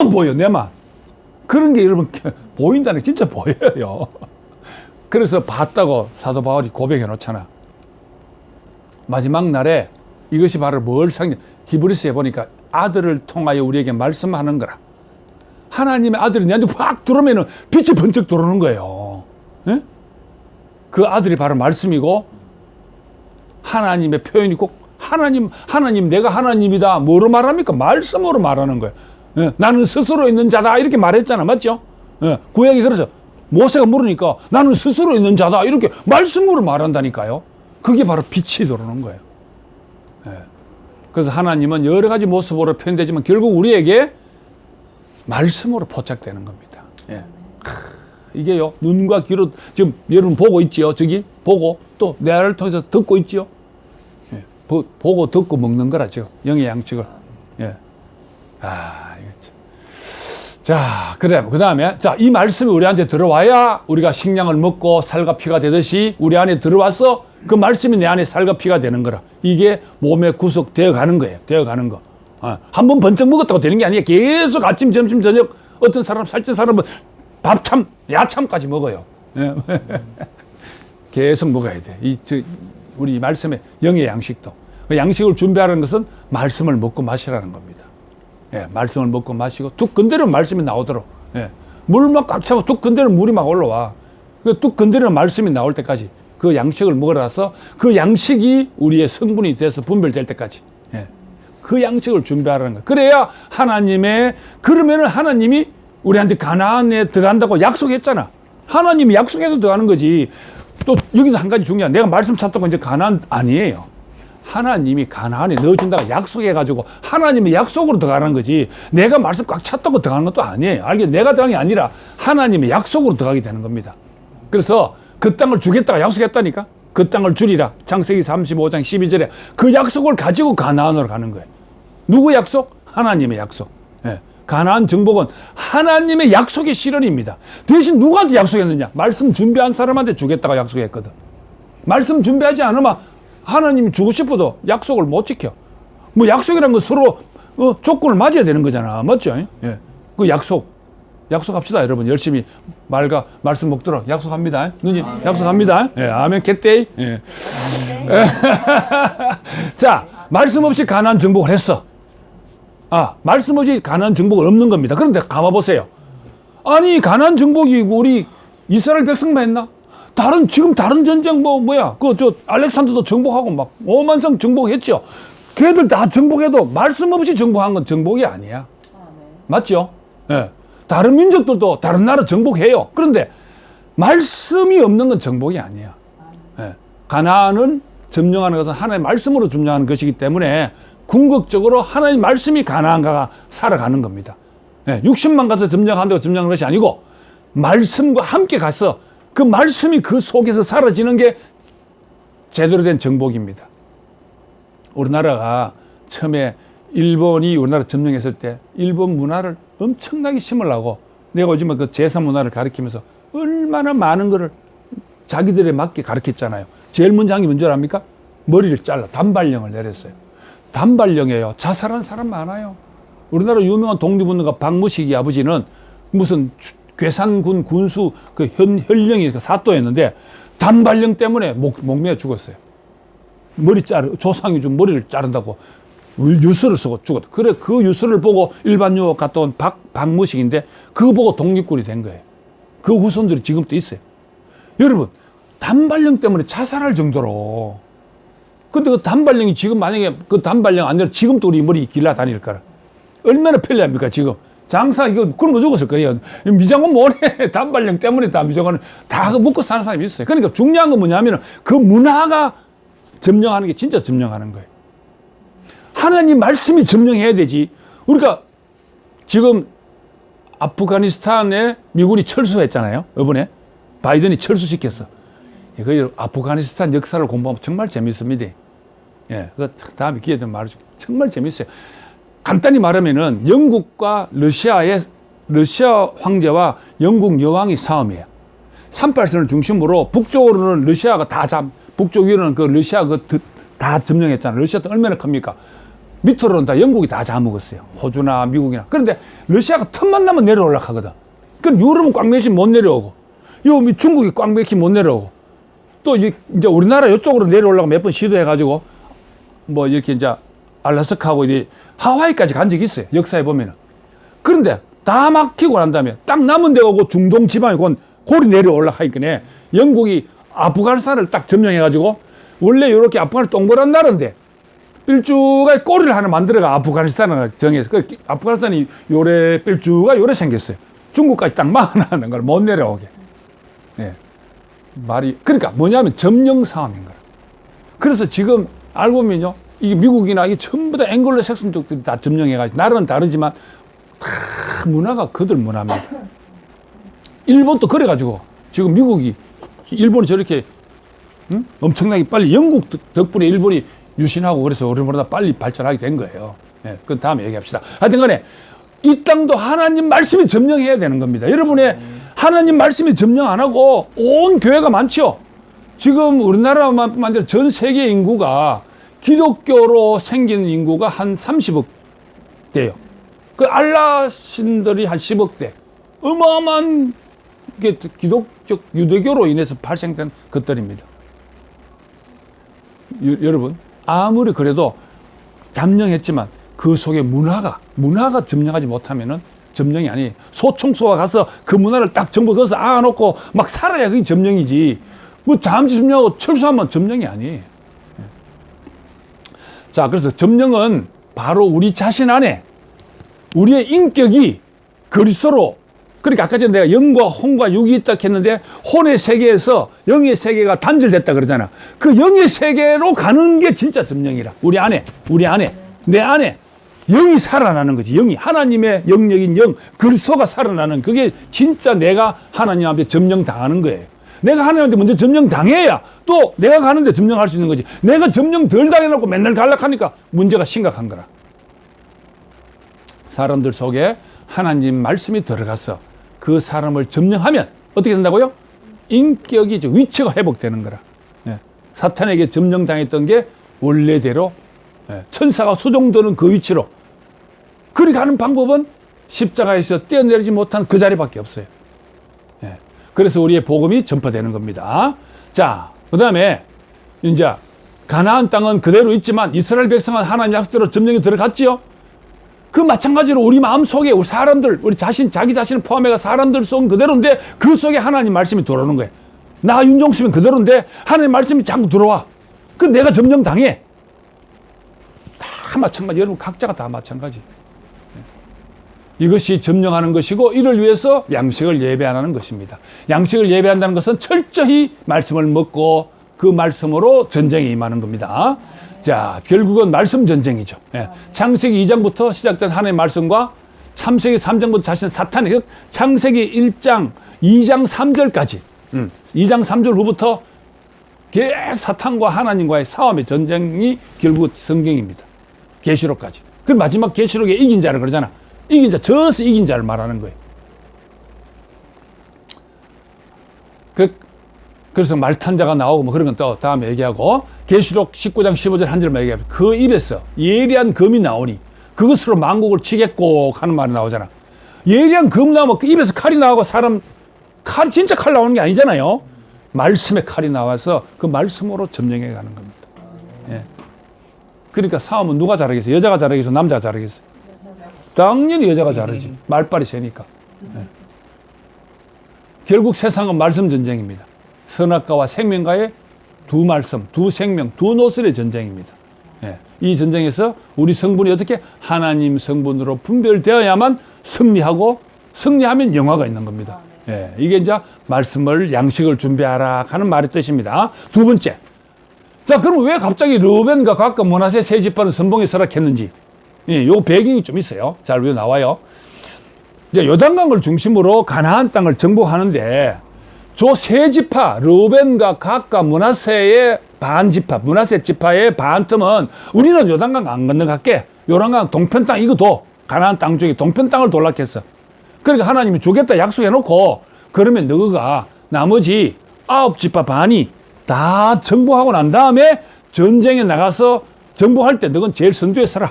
보여, 내만. 그런 게 여러분 보인다는 게 진짜 보여요. 그래서 봤다고 사도 바울이 고백해 놓잖아. 마지막 날에 이것이 바로 뭘 상징, 히브리서에 보니까 아들을 통하여 우리에게 말씀하는 거라. 하나님의 아들이 내한테 확 들어오면 빛이 번쩍 들어오는 거예요. 예? 그 아들이 바로 말씀이고, 하나님의 표현이 꼭 하나님, 내가 하나님이다. 뭐로 말합니까? 말씀으로 말하는 거예요. 예? 나는 스스로 있는 자다. 이렇게 말했잖아. 맞죠? 예? 구약이 그러죠. 모세가 물으니까 나는 스스로 있는 자다. 이렇게 말씀으로 말한다니까요. 그게 바로 빛이 들어오는 거예요. 예. 그래서 하나님은 여러 가지 모습으로 표현되지만 결국 우리에게 말씀으로 포착되는 겁니다. 예. 이게요, 눈과 귀로 지금 여러분 보고 있지요. 저기 보고 또 내 알을 통해서 듣고 있지요. 예. 보고 듣고 먹는 거라 지금 영의 양식을. 예. 이거 참. 자, 그 다음에 자, 이 말씀이 우리한테 들어와야 우리가 식량을 먹고 살과 피가 되듯이 우리 안에 들어와서 그 말씀이 내 안에 살과 피가 되는 거라. 이게 몸에 구속되어 가는 거예요. 되어 가는 거. 한번 번쩍 먹었다고 되는 게 아니에요. 계속 아침, 점심, 저녁 어떤 사람, 살찐 사람은 밥참, 야참까지 먹어요. 예. 계속 먹어야 돼. 우리 말씀의 영의 양식도. 그 양식을 준비하는 것은 말씀을 먹고 마시라는 겁니다. 예, 말씀을 먹고 마시고 툭 건드리면 말씀이 나오도록. 예. 물만 꽉 차고 툭 건드리면 물이 막 올라와. 툭 건드리면 말씀이 나올 때까지 그 양식을 먹으라서 그 양식이 우리의 성분이 돼서 분별될 때까지. 예. 그 양식을 준비하라는 거예요. 그래야 그러면은 하나님이 우리한테 가나안에 들어간다고 약속했잖아. 하나님이 약속해서 들어가는 거지. 또 여기서 한 가지 중요한, 내가 말씀 찾다고 이제 가나안 아니에요. 하나님이 가나안에 넣어준다고 약속해가지고 하나님의 약속으로 들어가는 거지. 내가 말씀 꽉 찼다고 들어가는 것도 아니에요. 알겠죠? 내가 들어간 게 아니라 하나님의 약속으로 들어가게 되는 겁니다. 그래서 그 땅을 주겠다고 약속했다니까. 그 땅을 주리라. 창세기 35장 12절에 그 약속을 가지고 가나안으로 가는 거예요. 누구 약속? 하나님의 약속. 예. 가나안 정복은 하나님의 약속의 실현입니다. 대신 누구한테 약속했느냐? 말씀 준비한 사람한테 주겠다고 약속했거든. 말씀 준비하지 않으면 하나님이 주고 싶어도 약속을 못 지켜. 뭐 약속이란 건 서로 조건을 맞아야 되는 거잖아. 맞죠? 예. 그 약속합시다, 여러분. 열심히 말씀 먹도록 약속합니다. 누님, 약속합니다. 예, 아멘, 겟데이. 예. 자, 말씀 없이 가나안 정복을 했어. 말씀 없이 가나안 정복은 없는 겁니다. 그런데 감아보세요. 아니, 가나안 정복이 우리 이스라엘 백성만 했나? 지금 다른 전쟁 알렉산더도 정복하고 막 5만 성 정복했죠. 걔들 다 정복해도 말씀 없이 정복한 건 정복이 아니야. 맞죠? 예. 다른 민족들도 다른 나라 정복해요. 그런데 말씀이 없는 건 정복이 아니야. 예. 가나안은 점령하는 것은 하나님의 말씀으로 점령하는 것이기 때문에 궁극적으로 하나님의 말씀이 가나안가가 살아가는 겁니다. 예. 60만 가서 점령한다고 점령하는 것이 아니고 말씀과 함께 가서 그 말씀이 그 속에서 사라지는 게 제대로 된 정복입니다. 우리나라가 처음에 일본이 우리나라 점령했을 때 일본 문화를 엄청나게 심으려고 내가 요즘에 그 제사 문화를 가르치면서 얼마나 많은 거를 자기들에 맞게 가르쳤잖아요. 제일 먼저 한 게 뭔지 압니까? 머리를 잘라 단발령을 내렸어요. 단발령이에요. 자살한 사람 많아요. 우리나라 유명한 독립운동가 박무식이 아버지는 무슨 괴산군 군수 그 현령이 사또였는데 단발령 때문에 목매어 죽었어요. 조상이 좀 머리를 자른다고 유서를 쓰고 죽었다. 그래, 그 유서를 보고 일반 유학 갔다 온 박무식인데 그거 보고 독립군이 된 거예요. 그 후손들이 지금도 있어요. 여러분, 단발령 때문에 자살할 정도로. 근데 그 단발령이 지금 만약에 그 단발령 안 되면 지금도 우리 머리 길러 다닐 거라. 얼마나 편리합니까, 지금. 장사, 이거 굶어 죽었을 거예요. 미장원 뭐래. 단발령 때문에 다 미장원을 다 묶고 사는 사람이 있어요. 그러니까 중요한 건 뭐냐면 그 문화가 점령하는 게 진짜 점령하는 거예요. 하나님 말씀이 점령해야 되지. 우리가 지금 아프가니스탄에 미군이 철수했잖아요. 이번에 바이든이 철수시켰어. 그 아프가니스탄 역사를 공부하면 정말 재밌습니다. 예, 그 다음에 기회 되면 말해줄게. 정말 재밌어요. 간단히 말하면은 영국과 러시아 황제와 영국 여왕이 싸움이에요. 38선을 중심으로 북쪽으로는 러시아가 북쪽 위로는 그 러시아 다 점령했잖아요. 러시아도 얼마나 큽니까? 밑으로는 다 영국이 다 잡아먹었어요. 호주나 미국이나. 그런데 러시아가 틈만 나면 내려올라 하거든. 그럼 유럽은 꽉 맥히면 못 내려오고, 요 중국이 꽉 맥히면 못 내려오고, 또 이제 우리나라 이쪽으로 내려오려고 몇 번 시도해가지고, 뭐 이렇게 이제 알래스카하고 이제 하와이까지 간 적이 있어요. 역사에 보면은. 그런데 다 막히고 난 다음에 딱 남은 데가 그 중동 지방에 골이 내려올라 하니까 영국이 아프가니스탄을 딱 점령해가지고, 원래 이렇게 아프가니스탄 동그란 나라인데, 삘쭈가 꼬리를 하나 만들어가 아프가니스탄을 정해서, 그 아프가니스탄이 요래 삘쭈가 요래 생겼어요. 중국까지 딱 막아놨는 걸 못 내려오게. 예. 말이, 그러니까 뭐냐면 점령 싸움인 거라. 그래서 지금 알고 보면요, 이게 미국이나 이게 전부 다 앵글로 색슨족들이 다 점령해가지고, 나라는 다르지만 다 문화가 그들 문화입니다. 일본도 그래가지고 지금 미국이, 일본이 저렇게 엄청나게 빨리, 영국 덕분에 일본이 유신하고 그래서 우리보다 빨리 발전하게 된 거예요. 예, 그건 다음에 얘기합시다. 하여튼 간에 이 땅도 하나님 말씀이 점령해야 되는 겁니다. 여러분의 하나님 말씀이 점령 안 하고 온 교회가 많죠. 지금 우리나라만 아니라 전 세계 인구가 기독교로 생긴 인구가 한 30억 대요. 그 알라신들이 한 10억 대. 어마어마한 게 기독적 유대교로 인해서 발생된 것들입니다. 여러분, 아무리 그래도 점령했지만 그 속에 문화가 점령하지 못하면은 점령이 아니에요. 소총소가 가서 그 문화를 딱 정보 거기서 안아놓고 막 살아야 그게 점령이지. 뭐 잠시 점령하고 철수하면 점령이 아니에요. 자, 그래서 점령은 바로 우리 자신 안에 우리의 인격이 그리스도로, 그러니까 아까 전에 내가 영과 혼과 육이 있다 했는데, 혼의 세계에서 영의 세계가 단절됐다 그러잖아. 그 영의 세계로 가는 게 진짜 점령이라. 우리 안에, 내 안에 영이 살아나는 거지. 영이, 하나님의 영역인 영, 그리스도가 살아나는, 그게 진짜 내가 하나님한테 점령당하는 거예요. 내가 하나님한테 먼저 점령당해야 또 내가 가는데 점령할 수 있는 거지. 내가 점령 덜 당해놓고 맨날 갈락하니까 문제가 심각한 거라. 사람들 속에 하나님 말씀이 들어가서 그 사람을 점령하면 어떻게 된다고요? 인격이, 위치가 회복되는 거라. 예. 사탄에게 점령당했던 게 원래대로, 예, 천사가 수종드는 그 위치로. 그리 가는 방법은 십자가에서 떼어내리지 못한 그 자리밖에 없어요. 예. 그래서 우리의 복음이 전파되는 겁니다. 자, 그 다음에 이제 가나안 땅은 그대로 있지만 이스라엘 백성은 하나님 약속대로 점령이 들어갔지요. 그 마찬가지로 우리 마음속에 우리 사람들, 우리 자신, 자기 자신을 포함해가 사람들 속은 그대로인데 그 속에 하나님 말씀이 들어오는 거예요. 나 윤종수면 그대로인데 하나님 말씀이 자꾸 들어와. 그 내가 점령당해. 다 마찬가지. 여러분 각자가 다 마찬가지. 이것이 점령하는 것이고, 이를 위해서 양식을 예배 안 하는 것입니다. 양식을 예배한다는 것은 철저히 말씀을 먹고 그 말씀으로 전쟁에 임하는 겁니다. 자, 결국은 말씀 전쟁이죠. 예. 창세기 2장부터 시작된 하나님의 말씀과 창세기 3장부터 자신 사탄의, 창세기 1장, 2장 3절까지, 2장 3절 후부터 사탄과 하나님과의 싸움의 전쟁이 결국 성경입니다. 계시록까지. 그 마지막 계시록에 이긴 자를 그러잖아. 이긴 자, 져서 이긴 자를 말하는 거예요. 그래서 말탄자가 나오고 뭐 그런 건 또 다음에 얘기하고, 계시록 19장 15절 한 절만 얘기하면 그 입에서 예리한 검이 나오니 그것으로 만국을 치겠고 하는 말이 나오잖아. 예리한 검 나오면 그 입에서 칼이 나오고, 사람 칼이 진짜 칼 나오는 게 아니잖아요. 말씀의 칼이 나와서 그 말씀으로 점령해 가는 겁니다. 예. 그러니까 싸움은 누가 잘하겠어요? 여자가 잘하겠어요? 남자가 잘하겠어요? 당연히 여자가 잘하지. 말빨이 세니까. 예. 결국 세상은 말씀 전쟁입니다. 선악과와 생명과의 두 말씀, 두 생명, 두 노슬의 전쟁입니다. 예. 이 전쟁에서 우리 성분이 어떻게 하나님 성분으로 분별되어야만 승리하고, 승리하면 영화가 있는 겁니다. 예. 이게 이제 말씀을, 양식을 준비하라 하는 말의 뜻입니다. 두 번째. 자, 그럼 왜 갑자기 르우벤과 갓과 므낫세 세 지파는 선봉에 서락했는지, 예, 요 배경이 좀 있어요. 잘 나와요. 이제 요단강을 중심으로 가나안 땅을 정복하는데, 저 세 지파, 르우벤과 갓과 므낫세의 반 지파, 므낫세 지파의 반 틈은 우리는 요단강 안 건너갈게. 요단강 동편 땅 이거 둬. 가나안 땅 중에 동편 땅을 돌락했어. 그러니까 하나님이 주겠다 약속해놓고, 그러면 너가 나머지 9지파 반이 다 정복하고 난 다음에 전쟁에 나가서 정복할 때 너는 제일 선두에 서라.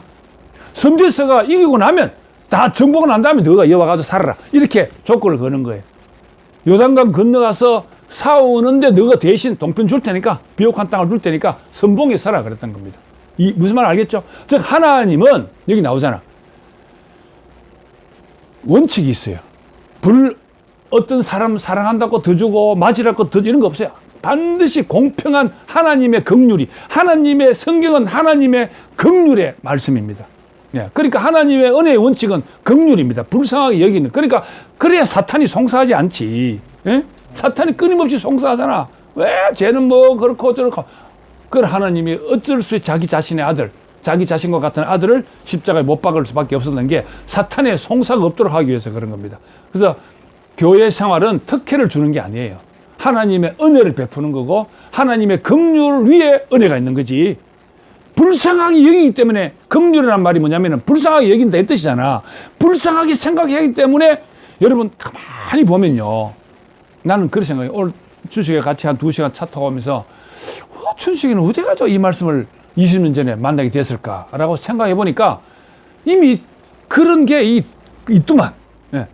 선지서가 이기고 나면 다 정복을 난 다음에 너가 여와 가서 살아라. 이렇게 조건을 거는 거예요. 요단강 건너가서 싸우는데 너가 대신 동편 줄 테니까, 비옥한 땅을 줄 테니까 선봉에 서라 그랬던 겁니다. 이 무슨 말 알겠죠? 즉 하나님은 여기 나오잖아. 원칙이 있어요. 어떤 사람 사랑한다고 더 주고 맞으라고 더 이런 거 없어요. 반드시 공평한 하나님의 긍휼이, 하나님의 성경은 하나님의 긍휼의 말씀입니다. 예, 그러니까 하나님의 은혜의 원칙은 긍휼입니다. 불쌍하게 여기는. 그러니까 그래야 사탄이 송사하지 않지. 예? 사탄이 끊임없이 송사하잖아. 왜 쟤는 뭐 그렇고 저렇고. 그 하나님이 어쩔 수 없이 자기 자신의 아들, 자기 자신과 같은 아들을 십자가에 못 박을 수밖에 없었던 게 사탄의 송사가 없도록 하기 위해서 그런 겁니다. 그래서 교회 생활은 특혜를 주는 게 아니에요. 하나님의 은혜를 베푸는 거고 하나님의 긍휼 위에 은혜가 있는 거지. 불쌍하게 여기기 때문에, 긍휼이란 말이 뭐냐면은 불쌍하게 여긴다 이 뜻이잖아. 불쌍하게 생각하기 때문에 여러분 가만히 보면요. 나는 그렇게 생각해요. 오늘 춘식이가 같이 한 2시간 차 타고 오면서 춘식이는 어디 가서 이 말씀을 20년 전에 만나게 됐을까라고 생각해 보니까 이미 그런 게 있더만. 예.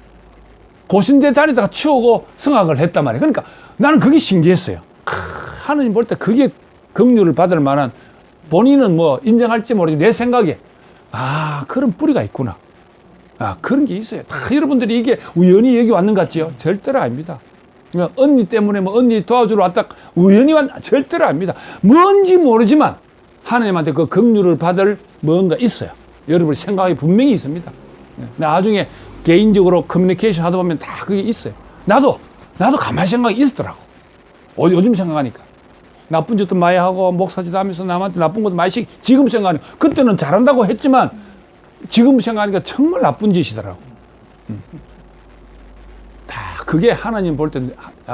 고신대 다니다가 치우고 성악을 했단 말이에요. 그러니까 나는 그게 신기했어요. 하느님 볼 때 그게 긍휼을 받을 만한, 본인은 뭐 인정할지 모르지만 내 생각에 그런 뿌리가 있구나. 그런 게 있어요. 다 여러분들이 이게 우연히 여기 왔는 것 같지요? 절대로 아닙니다. 언니 때문에 뭐 언니 도와주러 왔다 우연히 절대로 아닙니다. 뭔지 모르지만 하나님한테 그 긍휼을 받을 뭔가 있어요. 여러분 생각이 분명히 있습니다. 나중에 개인적으로 커뮤니케이션 하다 보면 다 그게 있어요. 나도 가만히 생각이 있었더라고. 요즘 생각하니까. 나쁜 짓도 많이 하고 목사짓 하면서 남한테 나쁜 것도 많이 지금 생각하니까, 그때는 잘한다고 했지만 지금 생각하니까 정말 나쁜 짓이더라고. 다 그게 하나님 볼 때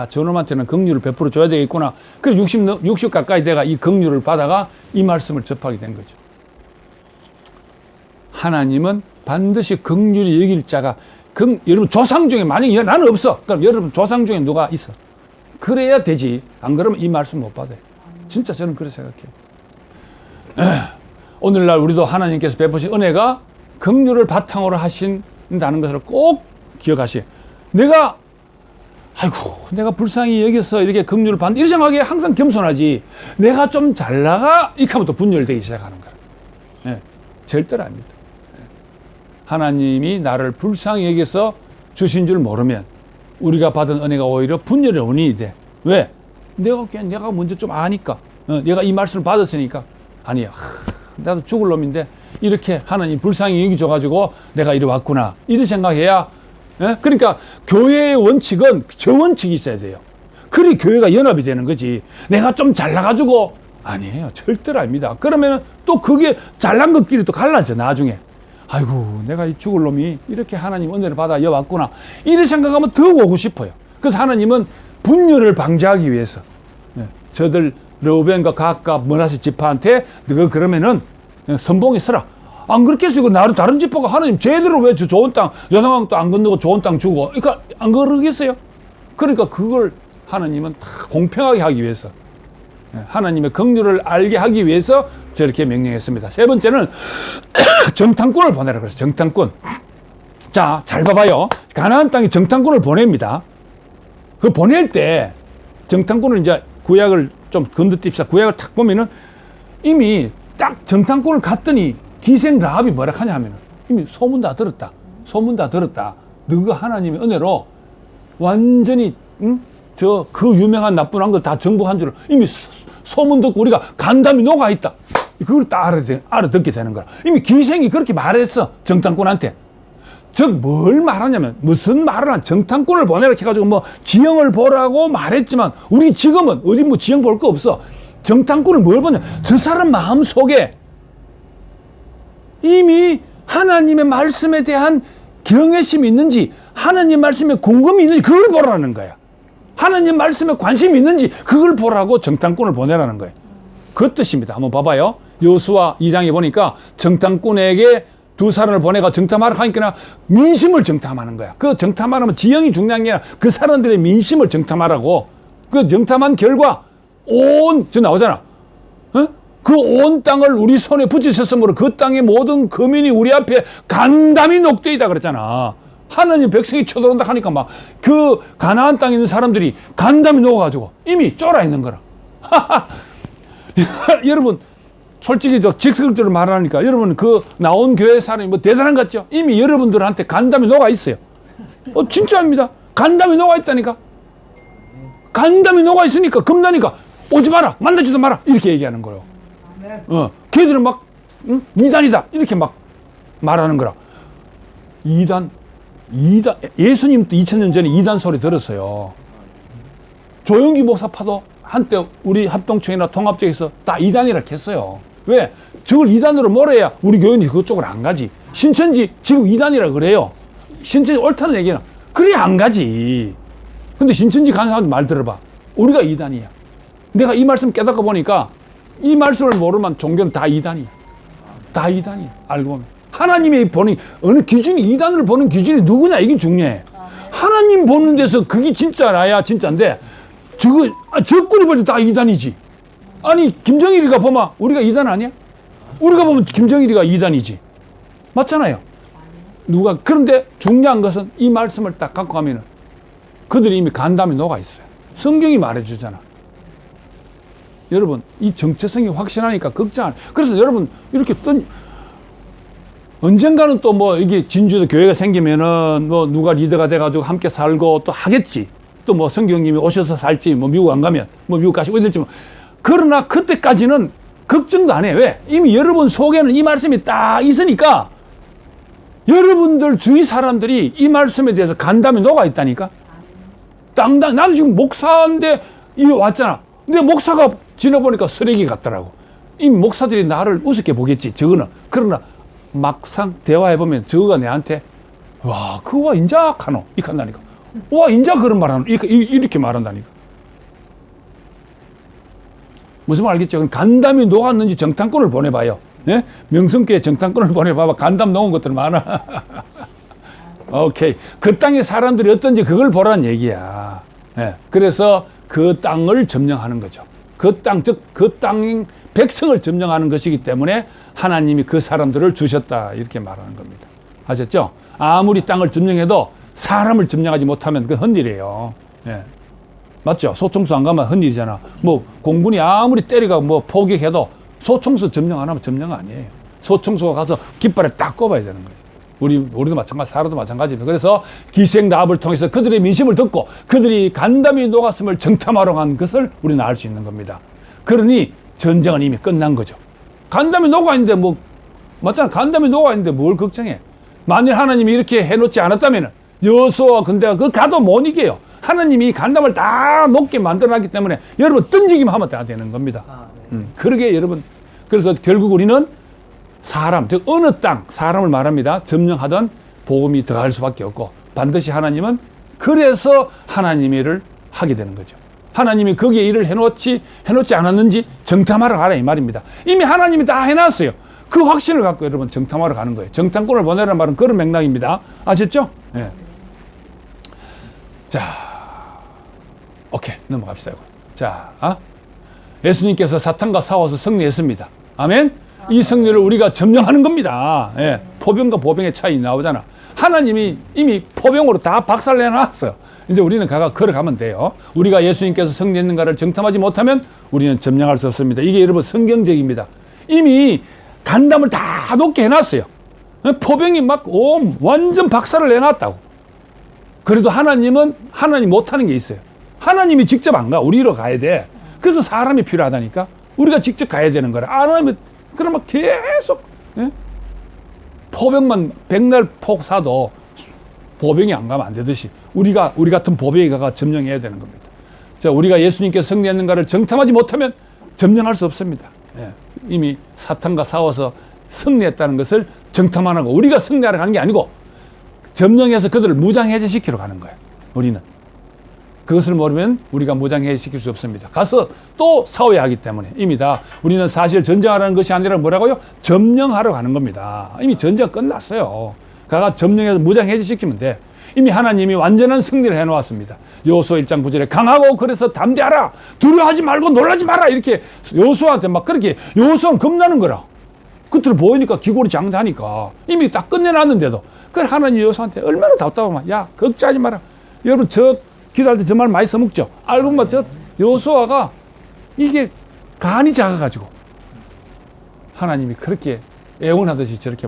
저놈한테는 긍휼을 베풀어 줘야 되겠구나. 그래서 60 가까이 돼가 이 긍휼을 받아가 이 말씀을 접하게 된 거죠. 하나님은 반드시 긍휼히 여길 자가, 여러분 조상 중에 만약에 나는 없어. 그럼 여러분 조상 중에 누가 있어. 그래야 되지. 안 그러면 이 말씀 못 받아요. 진짜 저는 그렇게 생각해요. 오늘날 우리도 하나님께서 베푸신 은혜가 긍휼을 바탕으로 하신다는 것을 꼭 기억하시오. 내가 불쌍히 여기서 이렇게 긍휼을 받는, 이런 생각에 항상 겸손하지. 내가 좀 잘 나가 이렇게 하면 또 분열되기 시작하는 거야. 예, 절대로 아닙니다. 하나님이 나를 불쌍히 여기서 주신 줄 모르면 우리가 받은 은혜가 오히려 분열의 원인이 돼. 왜? 내가 먼저 좀 아니까. 내가 이 말씀을 받았으니까. 아니야. 나도 죽을 놈인데 이렇게 하나님 불쌍히 여기줘가지고 내가 이리 왔구나. 이렇게 생각해야. 예? 그러니까 교회의 원칙은 저 원칙이 있어야 돼요. 그리 교회가 연합이 되는 거지. 내가 좀 잘나가지고. 아니에요. 절대로 아닙니다. 그러면 또 그게 잘난 것끼리 또 갈라져 나중에. 아이고 내가 이 죽을 놈이 이렇게 하나님 은혜를 받아 여왔구나. 이렇게 생각하면 더 오고 싶어요. 그래서 하나님은 분열을 방지하기 위해서 저들 르우벤과 갓과 므낫세 지파한테 너가 그러면은 선봉에 서라. 안 그렇겠어요. 나를 다른 지파가 하나님 제대로 왜 좋은 땅, 요단강 또 안 건너고 좋은 땅 주고, 그러니까 안 그러겠어요. 그러니까 그걸 하나님은 다 공평하게 하기 위해서, 하나님의 긍휼을 알게 하기 위해서 저렇게 명령했습니다. 세 번째는 정탐꾼을 보내라 그랬어요. 정탐꾼. 자, 잘 봐봐요. 가나안 땅에 정탐꾼을 보냅니다. 그 보낼 때 정탐꾼을 이제 구약을 좀 건너뛰읍시다. 구약을 탁 보면은 이미 딱 정탐꾼을 갔더니 기생 라합이 뭐라 하냐 하면은 이미 소문 다 들었다. 소문 다 들었다. 너가 하나님의 은혜로 완전히 그 유명한 나쁜 왕들 다 정복한 줄 이미 소문 듣고 우리가 간담이 녹아 있다. 그걸 딱 알아듣게 되는 거야. 이미 기생이 그렇게 말했어. 정탐꾼한테. 즉 뭘 말하냐면 무슨 말을 한 정탐꾼을 보내라 해가지고 뭐 지형을 보라고 말했지만 우리 지금은 어디 뭐 지형 볼 거 없어. 정탐꾼을 뭘 보냐. 저 사람 마음속에 이미 하나님의 말씀에 대한 경외심이 있는지 하나님 말씀에 궁금이 있는지 그걸 보라는 거야. 하나님 말씀에 관심이 있는지 그걸 보라고 정탐꾼을 보내라는 거예요. 그 뜻입니다. 한번 봐봐요. 여호수아 2장에 보니까 정탐꾼에게 두 사람을 보내가 정탐하라 하니까 민심을 정탐하는 거야. 그 정탐하면 지형이 중요한 게 아니라 그 사람들의 민심을 정탐하라고. 그 정탐한 결과 저 나오잖아. 그 온 땅을 우리 손에 붙이셨으므로 그 땅의 모든 거민이 우리 앞에 간담이 녹되이다 그랬잖아. 하나님 백성이 쳐들어온다 하니까 막 그 가나안 땅에 있는 사람들이 간담이 녹아가지고 이미 쫄아 있는 거라. 여러분 솔직히 저 직설적으로 말하니까 여러분 그 나온 교회 사람이 뭐 대단한 것 같죠? 이미 여러분들한테 간담이 녹아 있어요. 진짜입니다. 간담이 녹아 있다니까. 간담이 녹아 있으니까 겁나니까 오지 마라, 만나지도 마라 이렇게 얘기하는 거예요. 걔들은 막 이단이다 이렇게 막 말하는 거라. 이단 예수님도 2000년 전에 이단 소리 들었어요. 조영기 목사파도 한때 우리 합동청이나 통합적에서 다 이단이라 했어요. 왜? 저걸 이단으로 몰아야 우리 교인이 그쪽으로 안 가지. 신천지 지금 이단이라 그래요. 신천지 옳다는 얘기는 그래야 안 가지. 근데 신천지 가는 사람들 말 들어봐. 우리가 이단이야. 내가 이 말씀 깨닫고 보니까 이 말씀을 모르면 종교는 다 이단이야. 다 이단이야. 알고 보면. 하나님이 보는 어느 기준이 이단을 보는 기준이 누구냐 이게 중요해. 하나님 보는 데서 그게 진짜라야 진짜인데 적군이 볼 때 다 이단이지. 아니 김정일이가 보면 우리가 이단 아니야? 우리가 보면 김정일이가 이단이지. 맞잖아요. 그런데 중요한 것은 이 말씀을 딱 갖고 가면은 그들이 이미 간담이 녹아 있어요. 성경이 말해주잖아. 여러분 이 정체성이 확실하니까 걱정 안 해. 그래서 여러분 이렇게 언젠가는 또 뭐 이게 진주도 교회가 생기면은 뭐 누가 리더가 돼가지고 함께 살고 또 하겠지. 또 뭐 성경님이 오셔서 살지 뭐 미국 안 가면 뭐 미국 가시고 이럴지 뭐. 그러나 그때까지는 걱정도 안 해. 왜? 이미 여러분 속에는 이 말씀이 딱 있으니까 여러분들 주위 사람들이 이 말씀에 대해서 간담이 녹아 있다니까. 땅당 나도 지금 목사인데 이거 왔잖아. 근데 목사가 지나보니까 쓰레기 같더라고. 이 목사들이 나를 우습게 보겠지. 저거는. 그러나 막상 대화해보면 저거가 내한테 와 그거 인자 하노 이렇게 한다니까. 와 인자 그런 말 하노 이렇게 말한다니까. 무슨 말 알겠죠? 간담이 녹았는지 정탐꾼을 보내봐요. 예? 명성교회 정탐꾼을 보내봐봐. 간담 녹은 것들 많아. 오케이. 그 땅의 사람들이 어떤지 그걸 보라는 얘기야. 예. 그래서 그 땅을 점령하는 거죠. 그 땅, 즉, 그 땅 백성을 점령하는 것이기 때문에 하나님이 그 사람들을 주셨다. 이렇게 말하는 겁니다. 아셨죠? 아무리 땅을 점령해도 사람을 점령하지 못하면 그건 헛일이에요. 예. 맞죠? 소총수 안 가면 헛일이잖아. 뭐 공군이 아무리 때리고 뭐 포격해도 소총수 점령 안 하면 점령 아니에요. 소총수가 가서 깃발을 딱 꼽아야 되는 거예요. 우리도 마찬가지, 사람도 마찬가지입니다. 그래서 기생 라합을 통해서 그들의 민심을 듣고 그들이 간담이 녹았음을 정탐하러 간 것을 우리는 알 수 있는 겁니다. 그러니 전쟁은 이미 끝난 거죠. 간담이 녹아 있는데 뭐 맞잖아. 간담이 녹아 있는데 뭘 걱정해. 만일 하나님이 이렇게 해놓지 않았다면 여호수아와 근대가 그 가도 못 이겨요. 하나님이 간담을 다 녹게 만들어놨기 때문에 여러분 던지기만 하면 다 되는 겁니다. 그러게 여러분. 그래서 결국 우리는 사람, 즉 어느 땅, 사람을 말합니다. 점령하던 복음이 들어갈 수밖에 없고 반드시 하나님은 그래서 하나님의 일을 하게 되는 거죠. 하나님이 거기에 일을 해놓지 않았는지 정탐하러 가라 이 말입니다. 이미 하나님이 다 해놨어요. 그 확신을 갖고 여러분 정탐하러 가는 거예요. 정탐꾼을 보내라는 말은 그런 맥락입니다. 아셨죠? 네. 자, 오케이 넘어갑시다. 자, 예수님께서 사탄과 싸워서 승리했습니다. 아멘. 이 승리를 우리가 점령하는 겁니다. 예, 포병과 보병의 차이 나오잖아. 하나님이 이미 포병으로 다 박살내놨어요. 이제 우리는 걸어가면 돼요. 우리가 예수님께서 승리했는가를 정탐하지 못하면 우리는 점령할 수 없습니다. 이게 여러분 성경적입니다. 이미 간담을 다 놓게 해놨어요. 포병이 막 완전 박살을 내놨다고. 그래도 하나님 못하는 게 있어요. 하나님이 직접 안 가. 우리로 가야 돼. 그래서 사람이 필요하다니까. 우리가 직접 가야 되는 거라. 안 하면 그러면 계속 포병만 백날 폭 사도 보병이 안 가면 안 되듯이 우리 같은 보병이 가가 점령해야 되는 겁니다. 자, 우리가 예수님께서 승리했는가를 정탐하지 못하면 점령할 수 없습니다. 예, 이미 사탄과 싸워서 승리했다는 것을 정탐하는 거. 우리가 승리하러 가는 게 아니고 점령해서 그들을 무장해제시키러 가는 거예요. 우리는. 그것을 모르면 우리가 무장해제시킬 수 없습니다. 가서 또 싸워야 하기 때문에 이미 다 우리는 사실 전쟁하라는 것이 아니라 뭐라고요? 점령하러 가는 겁니다. 이미 전쟁 끝났어요. 가가 점령해서 무장해제시키면 돼. 이미 하나님이 완전한 승리를 해놓았습니다. 여호수아 1장 9절에 강하고 그래서 담대하라, 두려워하지 말고 놀라지 마라, 이렇게 여호수아한테 막 그렇게. 여호수아는 겁나는 거라. 그들 보이니까 기골이 장대하니까 이미 딱 끝내놨는데도. 그 하나님 여호수아한테 얼마나 답답하면, 야 걱정하지 마라. 여러분 저 기도할 때 저 말 많이 써먹죠. 알고 보면 저 여호수아가 이게 간이 작아가지고 하나님이 그렇게 애원하듯이 저렇게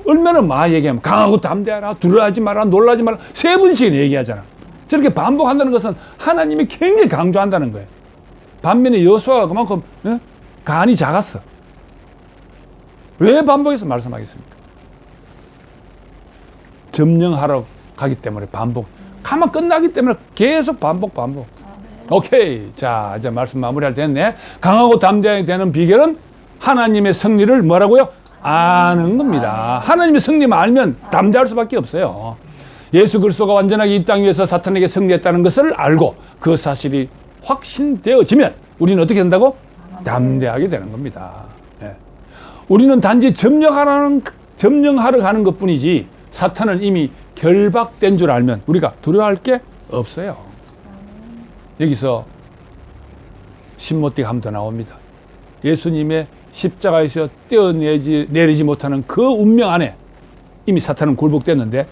얼마나 많이 얘기하면 강하고 담대하라, 두려워하지 마라, 놀라지 마라 3번씩 얘기하잖아. 저렇게 반복한다는 것은 하나님이 굉장히 강조한다는 거예요. 반면에 여호수아가 그만큼 간이 작았어. 왜 반복해서 말씀하겠습니까? 점령하러 가기 때문에 반복. 가만 끝나기 때문에 계속 반복. 오케이. 자, 이제 말씀 마무리할 때 됐네. 강하고 담대하게 되는 비결은 하나님의 승리를 뭐라고요? 아는 겁니다. 하나님의 승리만 알면 담대할 수밖에 없어요. 예수 그리스도가 완전하게 이 땅 위에서 사탄에게 승리했다는 것을 알고 그 사실이 확신되어지면 우리는 어떻게 된다고? 담대하게 되는 겁니다. 예. 우리는 단지 점령하러 가는 것 뿐이지 사탄은 이미 결박된 줄 알면 우리가 두려워할 게 없어요. 여기서 신모띠가 한 번 더 나옵니다. 예수님의 십자가에서 떼어내리지 못하는 그 운명 안에 이미 사탄은 굴복됐는데,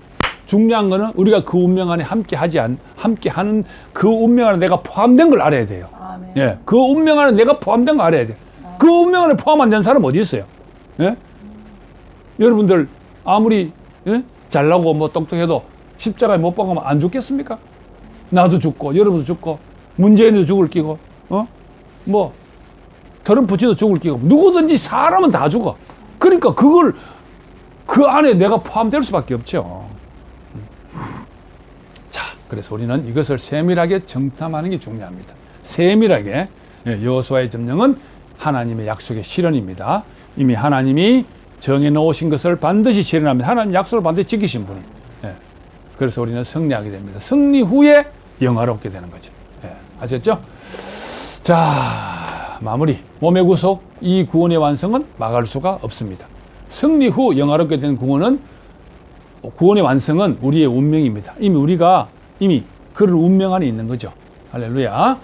중요한 거는 우리가 그 운명 안에 함께하는 그 운명 안에 내가 포함된 걸 알아야 돼요. 아멘. 예, 그 운명 안에 내가 포함된 걸 알아야 돼요. 그 운명 안에 포함 안 된 사람 어디 있어요? 예? 여러분들 아무리 잘나고 뭐 똑똑해도 십자가에 못 박으면 안 죽겠습니까? 나도 죽고 여러분도 죽고 문재인도 죽을 끼고 뭐 트럼프지도 죽을 끼고 누구든지 사람은 다 죽어. 그러니까 그걸 그 안에 내가 포함될 수밖에 없죠. 자, 그래서 우리는 이것을 세밀하게 정탐하는 게 중요합니다. 세밀하게. 여호수아의 점령은 하나님의 약속의 실현입니다. 이미 하나님이 정해놓으신 것을 반드시 실현합니다. 하나님 약속을 반드시 지키신 분이. 그래서 우리는 승리하게 됩니다. 승리 후에 영화롭게 되는 거죠. 아셨죠? 자, 마무리. 몸의 구속, 이 구원의 완성은 막을 수가 없습니다. 승리 후 영화롭게 된 구원의 완성은 우리의 운명입니다. 우리가 그런 운명 안에 있는 거죠. 할렐루야.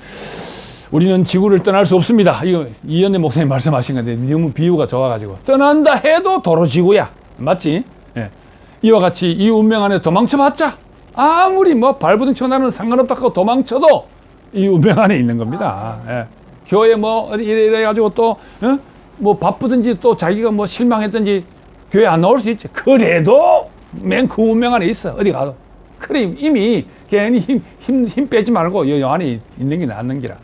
우리는 지구를 떠날 수 없습니다. 이거 이현대 목사님 말씀하신 건데 너무 비유가 좋아가지고. 떠난다 해도 도로 지구야. 맞지? 예. 이와 같이 이 운명 안에 도망쳐봤자 아무리 뭐 발부둥 쳐나는 상관없다 하고 도망쳐도 이 운명 안에 있는 겁니다. 예. 교회 뭐 이래가지고 또 뭐 바쁘든지 또 자기가 뭐 실망했든지 교회 안 나올 수 있지. 그래도 맨 그 운명 안에 있어. 어디 가도. 그래 이미 괜히 힘 빼지 말고 이 안에 있는 게 낫는 기라.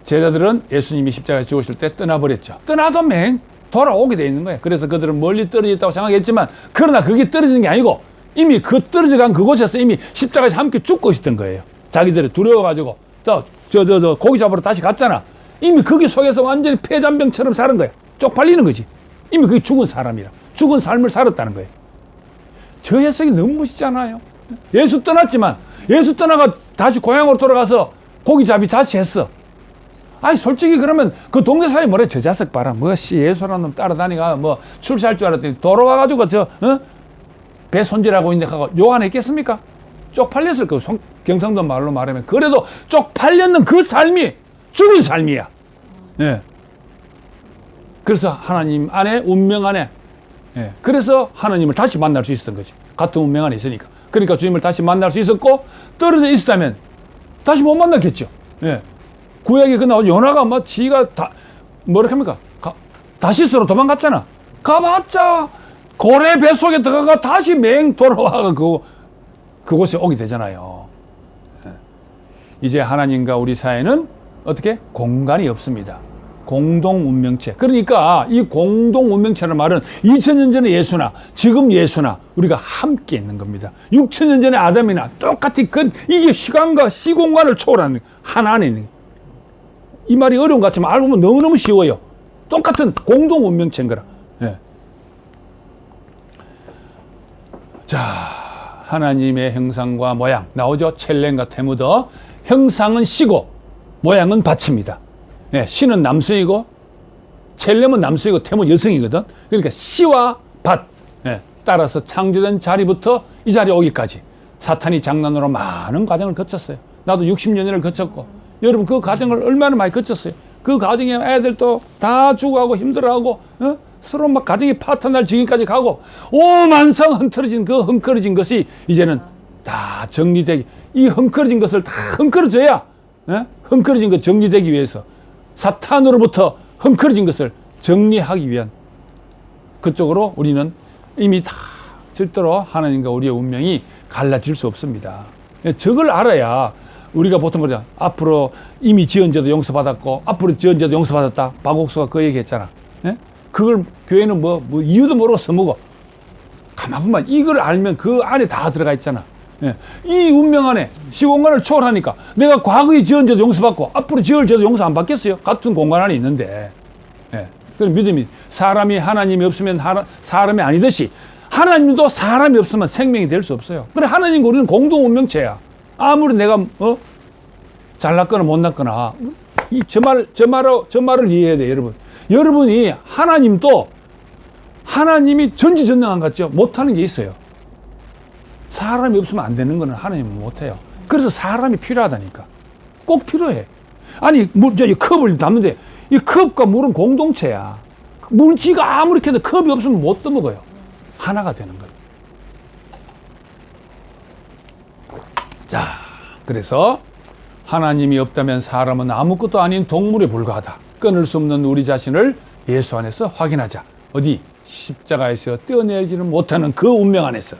제자들은 예수님이 십자가에 죽으실 때 떠나버렸죠. 떠나도 맨 돌아오게 돼 있는 거예요. 그래서 그들은 멀리 떨어졌다고 생각했지만, 그러나 그게 떨어지는 게 아니고 이미 그 떨어져 간 그곳에서 이미 십자가에서 함께 죽고 있었던 거예요. 자기들이 두려워가지고 저 고기 잡으러 다시 갔잖아. 이미 거기 속에서 완전히 폐잔병처럼 사는 거야. 쪽팔리는 거지. 이미 그게 죽은 사람이라. 죽은 삶을 살았다는 거예요. 저 해석이 너무 멋있잖아요. 예수 떠났지만 예수 떠나가 다시 고향으로 돌아가서 고기잡이 다시 했어. 아니 솔직히 그러면 그 동네 사람이 뭐래? 저 자식 봐라. 뭐씨 예수라는 놈 따라다니가 뭐 출세할 줄 알았더니 돌아와가지고 배 손질하고 있는데 하고 욕 안 했겠습니까? 쪽팔렸을 거. 경상도 말로 말하면. 그래도 쪽팔렸는 그 삶이 죽은 삶이야. 예. 그래서 하나님 안에, 운명 안에, 그래서 하나님을 다시 만날 수 있었던 거지. 같은 운명 안에 있으니까. 그러니까 주님을 다시 만날 수 있었고, 떨어져 있었다면 다시 못 만났겠죠. 예. 구약이 끝나고 요나가 뭐 지가 뭐라 합니까? 다시스로 도망갔잖아. 가봤자 고래 뱃속에 들어가 다시 맹 돌아와가 그곳에 오게 되잖아요. 이제 하나님과 우리 사이에는 어떻게? 공간이 없습니다. 공동 운명체. 그러니까 이 공동 운명체라는 말은 2000년 전의 예수나 지금 예수나 우리가 함께 있는 겁니다. 6000년 전의 아담이나 똑같이 이게 시간과 시공간을 초월하는 하나 안에 있는 거예요. 이 말이 어려운 것 같지만 알고 보면 너무너무 쉬워요. 똑같은 공동 운명체인 거라. 예. 자, 하나님의 형상과 모양 나오죠. 첼렘과 테무더. 형상은 씨고 모양은 밭입니다. 예, 씨는 남성이고 첼렘은 남성이고 테무 여성이거든. 그러니까 씨와 밭. 예, 따라서 창조된 자리부터 이 자리에 오기까지 사탄이 장난으로 많은 과정을 거쳤어요. 나도 60년을 거쳤고, 여러분 그 과정을 얼마나 많이 거쳤어요. 그 과정에 애들도 다 죽어가고 힘들어하고, 서로 막 가정이 파탄날 지경까지 가고, 오만성 헝클어진 것이 이제는 다 정리되기, 이 헝클어진 것을 다 헝클어져야, 헝클어진 것 정리되기 위해서 사탄으로부터 헝클어진 것을 정리하기 위한 그쪽으로 우리는 이미 다 절대로 하나님과 우리의 운명이 갈라질 수 없습니다. 저걸 알아야 우리가 보통 그러잖아. 앞으로 이미 지은 죄도 용서받았고 앞으로 지은 죄도 용서받았다. 박옥수가 그 얘기했잖아. 그걸 교회는 뭐 이유도 모르고 써먹어. 가만 보면 이걸 알면 그 안에 다 들어가 있잖아. 이 운명 안에 시공간을 초월하니까 내가 과거에 지은 죄도 용서받고 앞으로 지을 죄도 용서 안 받겠어요? 같은 공간 안에 있는데. 그런 믿음이, 사람이 하나님이 없으면 사람이 아니듯이 하나님도 사람이 없으면 생명이 될 수 없어요. 그래, 하나님과 우리는 공동 운명체야. 아무리 내가 잘났거나 못났거나 저 말을 이해해야 돼. 여러분이 하나님도 하나님이 전지전능한 것 같죠? 못하는 게 있어요. 사람이 없으면 안 되는 거는 하나님은 못해요. 그래서 사람이 필요하다니까. 꼭 필요해. 아니, 이 컵을 담는데 이 컵과 물은 공동체야. 물지가 아무리 해도 컵이 없으면 못 떠먹어요. 하나가 되는 거예요. 자, 그래서 하나님이 없다면 사람은 아무것도 아닌 동물에 불과하다. 끊을 수 없는 우리 자신을 예수 안에서 확인하자. 어디? 십자가에서 떼어내지는 못하는 그 운명 안에서.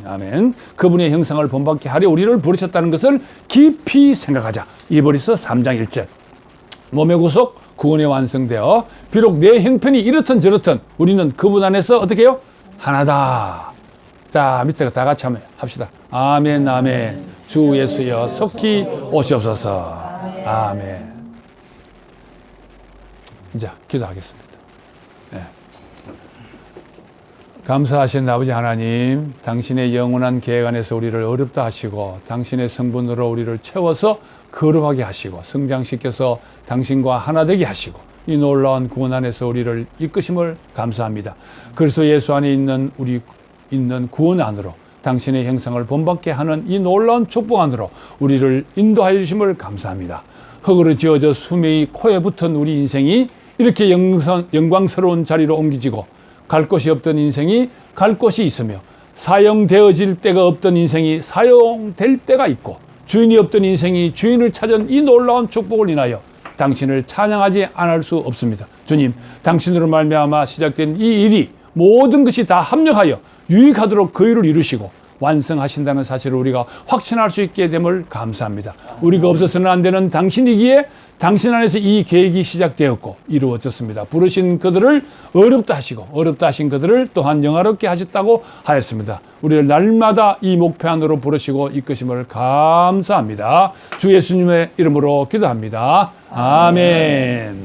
아멘. 그분의 형상을 본받게 하려 우리를 부르셨다는 것을 깊이 생각하자. 이브리서 3장 1절. 몸의 구속, 구원이 완성되어 비록 내 형편이 이렇든 저렇든 우리는 그분 안에서 어떻게 해요? 하나다. 자, 밑에 다 같이 한번 합시다. 아멘, 아멘. 주 예수여 속히 오시옵소서. 아멘. 이제 기도하겠습니다. 네. 감사하신 아버지 하나님, 당신의 영원한 계획 안에서 우리를 어렵다 하시고 당신의 성분으로 우리를 채워서 거룩하게 하시고 성장시켜서 당신과 하나 되게 하시고 이 놀라운 구원 안에서 우리를 이끄심을 감사합니다. 그리스도 예수 안에 있는 구원 안으로 당신의 형상을 본받게 하는 이 놀라운 축복 안으로 우리를 인도하여 주심을 감사합니다. 흙으로 지어져 수명이 코에 붙은 우리 인생이 이렇게 영광스러운 자리로 옮겨지고 갈 곳이 없던 인생이 갈 곳이 있으며 사용되어질 때가 없던 인생이 사용될 때가 있고 주인이 없던 인생이 주인을 찾은 이 놀라운 축복을 인하여 당신을 찬양하지 않을 수 없습니다. 주님, 당신으로 말미암아 시작된 이 일이 모든 것이 다 합력하여 유익하도록 그 일을 이루시고 완성하신다는 사실을 우리가 확신할 수 있게 됨을 감사합니다. 우리가 없어서는 안 되는 당신이기에 당신 안에서 이 계획이 시작되었고 이루어졌습니다. 부르신 그들을 어렵다 하시고 어렵다 하신 그들을 또한 영화롭게 하셨다고 하였습니다. 우리를 날마다 이 목표 안으로 부르시고 이끄심을 감사합니다. 주 예수님의 이름으로 기도합니다. 아멘.